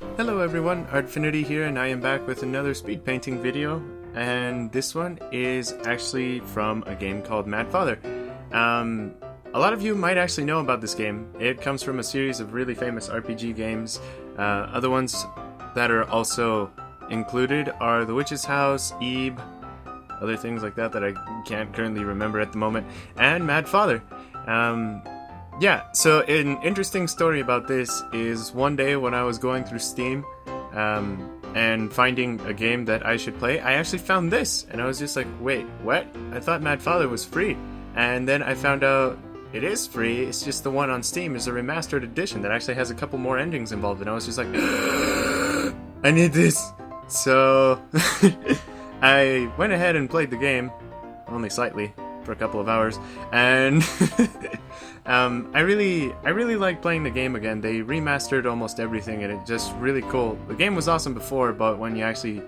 Hello everyone, Artfinity here, and I am back with another speed painting video, and this one is actually from a game called Mad Father. A lot of you might actually know about this game. It comes from a series of really famous RPG games. Other ones that are also included are The Witch's House, Ebe, other things like that I can't currently remember at the moment, and Mad Father. Yeah, so an interesting story about this is one day when I was going through Steam and finding a game that I should play, I actually found this, and I was just like, wait, what? I thought Mad Father was free. And then I found out it is free, it's just the one on Steam is a remastered edition that actually has a couple more endings involved, and I was just like, I need this! So, I went ahead and played the game, only slightly, for a couple of hours, and I really like playing the game again. They remastered almost everything, and it's just really cool. The game was awesome before, but when you actually,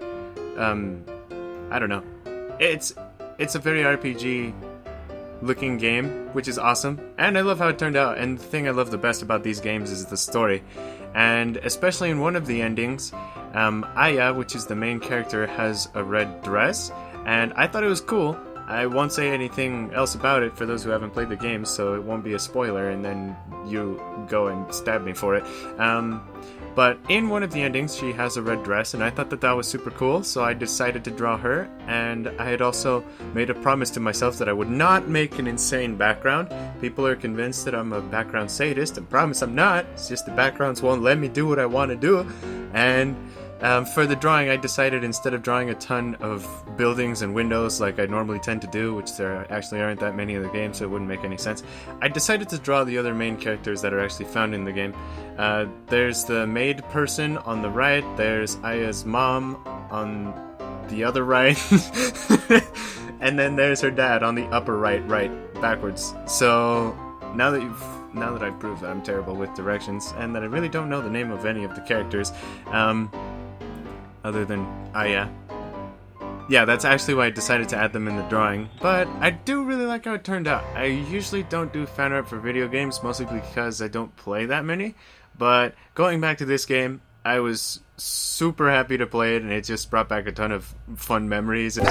I don't know, it's a very RPG looking game, which is awesome, and I love how it turned out. And the thing I love the best about these games is the story, and especially in one of the endings, Aya, which is the main character, has a red dress, and I thought it was cool. I won't say anything else about it for those who haven't played the game, so it won't be a spoiler, and then you go and stab me for it. But in one of the endings, she has a red dress, and I thought that was super cool, so I decided to draw her, and I had also made a promise to myself that I would not make an insane background. People are convinced that I'm a background sadist, and promise I'm not. It's just the backgrounds won't let me do what I want to do, and for the drawing, I decided instead of drawing a ton of buildings and windows like I normally tend to do, which there actually aren't that many in the game, so it wouldn't make any sense, I decided to draw the other main characters that are actually found in the game. There's the maid person on the right, there's Aya's mom on the other right, and then there's her dad on the upper right, backwards. So now that I've proved that I'm terrible with directions, and that I really don't know the name of any of the characters, other than Aya. Yeah, that's actually why I decided to add them in the drawing, but I do really like how it turned out. I usually don't do fan art for video games, mostly because I don't play that many, but going back to this game, I was super happy to play it, and it just brought back a ton of fun memories. I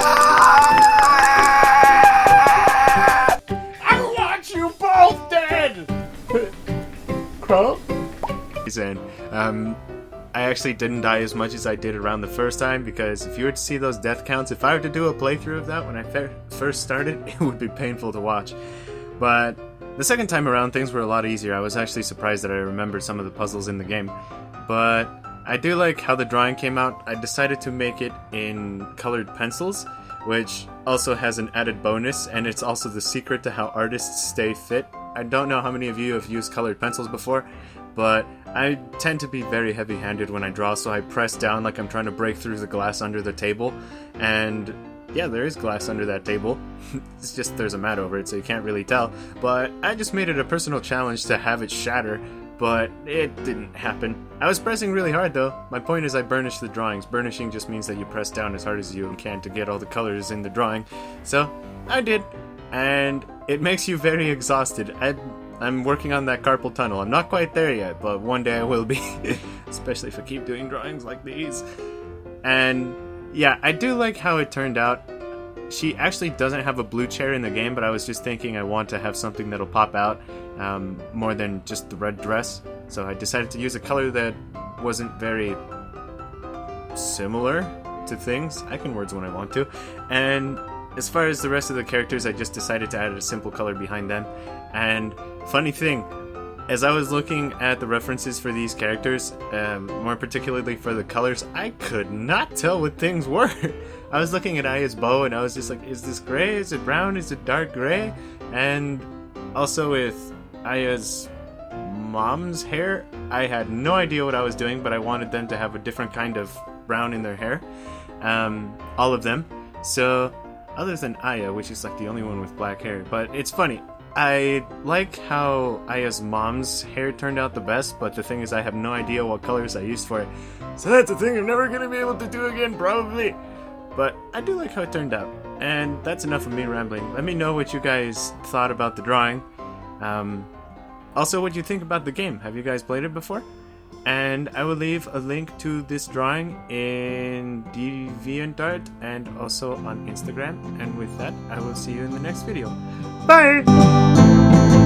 want you both dead! Crow? And, I actually didn't die as much as I did around the first time, because if you were to see those death counts, if I were to do a playthrough of that when I first started, it would be painful to watch. But the second time around, things were a lot easier. I was actually surprised that I remembered some of the puzzles in the game. But I do like how the drawing came out. I decided to make it in colored pencils, which also has an added bonus, and it's also the secret to how artists stay fit. I don't know how many of you have used colored pencils before, but I tend to be very heavy-handed when I draw, so I press down like I'm trying to break through the glass under the table, and yeah, there is glass under that table. It's just there's a mat over it, so you can't really tell, but I just made it a personal challenge to have it shatter, but it didn't happen. I was pressing really hard though. My point is I burnished the drawings. Burnishing just means that you press down as hard as you can to get all the colors in the drawing, so I did, and it makes you very exhausted. I'm working on that carpal tunnel. I'm not quite there yet, but one day I will be, especially if I keep doing drawings like these. And yeah, I do like how it turned out. She actually doesn't have a blue chair in the game, but I was just thinking I want to have something that'll pop out more than just the red dress. So I decided to use a color that wasn't very similar to things. I can words when I want to. And as far as the rest of the characters, I just decided to add a simple color behind them. And funny thing, as I was looking at the references for these characters, more particularly for the colors, I could not tell what things were. I was looking at Aya's bow, and I was just like, is this gray? Is it brown? Is it dark gray? And also with Aya's mom's hair, I had no idea what I was doing, but I wanted them to have a different kind of brown in their hair. All of them. So other than Aya, which is like the only one with black hair. But it's funny, I like how Aya's mom's hair turned out the best, but the thing is I have no idea what colors I used for it. So that's a thing I'm never going to be able to do again, probably. But I do like how it turned out. And that's enough of me rambling. Let me know what you guys thought about the drawing. Also, what do you think about the game? Have you guys played it before? And I will leave a link to this drawing in deviantart and also on Instagram. And with that, I will see you in the next video. Bye!